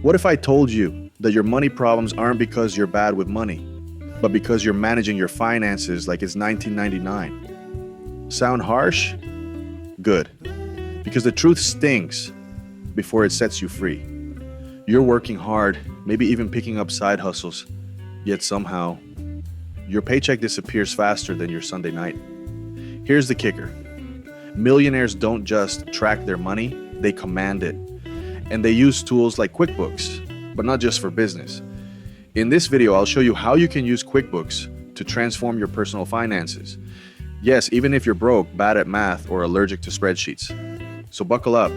What if I told you that your money problems aren't because you're bad with money, but because you're managing your finances like it's 1999? Sound harsh? Good. Because the truth stings before it sets you free. You're working hard, maybe even picking up side hustles, yet somehow your paycheck disappears faster than your Sunday night. Here's the kicker. Millionaires don't just track their money, they command it. And they use tools like QuickBooks, but not just for business. In this video, I'll show you how you can use QuickBooks to transform your personal finances. Yes, even if you're broke, bad at math, or allergic to spreadsheets. So buckle up,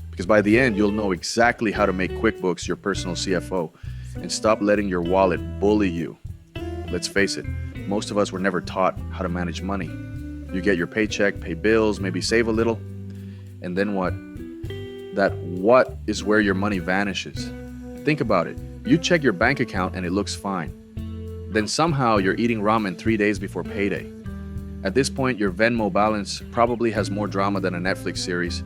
because by the end, you'll know exactly how to make QuickBooks your personal CFO and stop letting your wallet bully you. Let's face it, most of us were never taught how to manage money. You get your paycheck, pay bills, maybe save a little, and then what? That what is where your money vanishes. Think about it. You check your bank account and it looks fine. Then somehow you're eating ramen 3 days before payday. At this point, your Venmo balance probably has more drama than a Netflix series.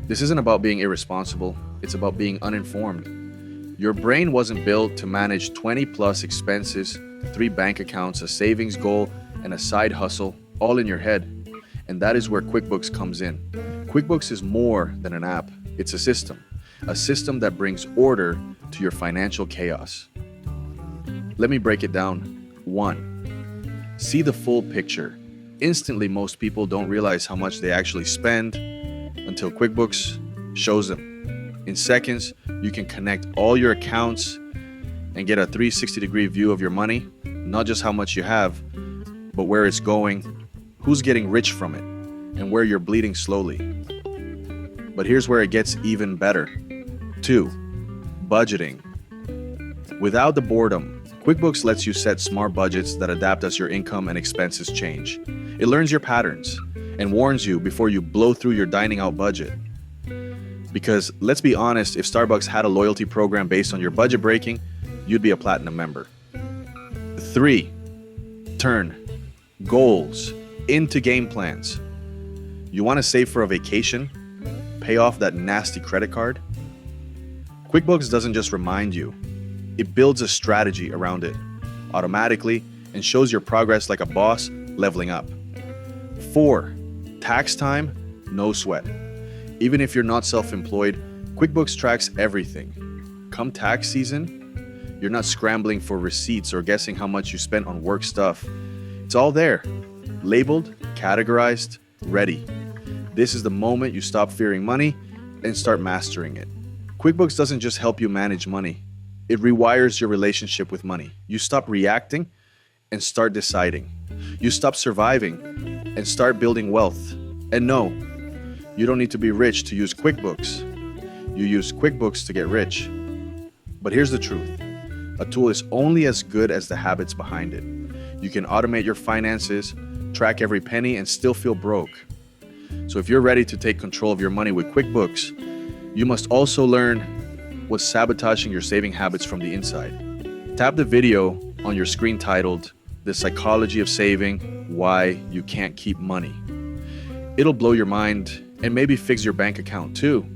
This isn't about being irresponsible, it's about being uninformed. Your brain wasn't built to manage 20 plus expenses, 3 bank accounts, a savings goal, and a side hustle all in your head. And that is where QuickBooks comes in. QuickBooks is more than an app, it's a system that brings order to your financial chaos. Let me break it down. 1. See the full picture. Instantly, most people don't realize how much they actually spend until QuickBooks shows them. In seconds, you can connect all your accounts and get a 360-degree view of your money, not just how much you have, but where it's going, who's getting rich from it, and where you're bleeding slowly. But here's where it gets even better. 2. Budgeting. Without the boredom, QuickBooks lets you set smart budgets that adapt as your income and expenses change. It learns your patterns and warns you before you blow through your dining out budget. Because let's be honest, if Starbucks had a loyalty program based on your budget breaking, you'd be a platinum member. 3. Turn goals into game plans. You want to save for a vacation? Pay off that nasty credit card? QuickBooks doesn't just remind you, it builds a strategy around it automatically and shows your progress like a boss leveling up. 4. Tax time, no sweat. Even if you're not self-employed, QuickBooks tracks everything. Come tax season, you're not scrambling for receipts or guessing how much you spent on work stuff. It's all there, labeled, categorized, ready. This is the moment you stop fearing money and start mastering it. QuickBooks doesn't just help you manage money. It rewires your relationship with money. You stop reacting and start deciding. You stop surviving and start building wealth. And no, you don't need to be rich to use QuickBooks. You use QuickBooks to get rich. But here's the truth. A tool is only as good as the habits behind it. You can automate your finances, track every penny, and still feel broke. So if you're ready to take control of your money with QuickBooks, you must also learn what's sabotaging your saving habits from the inside. Tap the video on your screen titled, "The Psychology of Saving, Why You Can't Keep Money." It'll blow your mind and maybe fix your bank account too.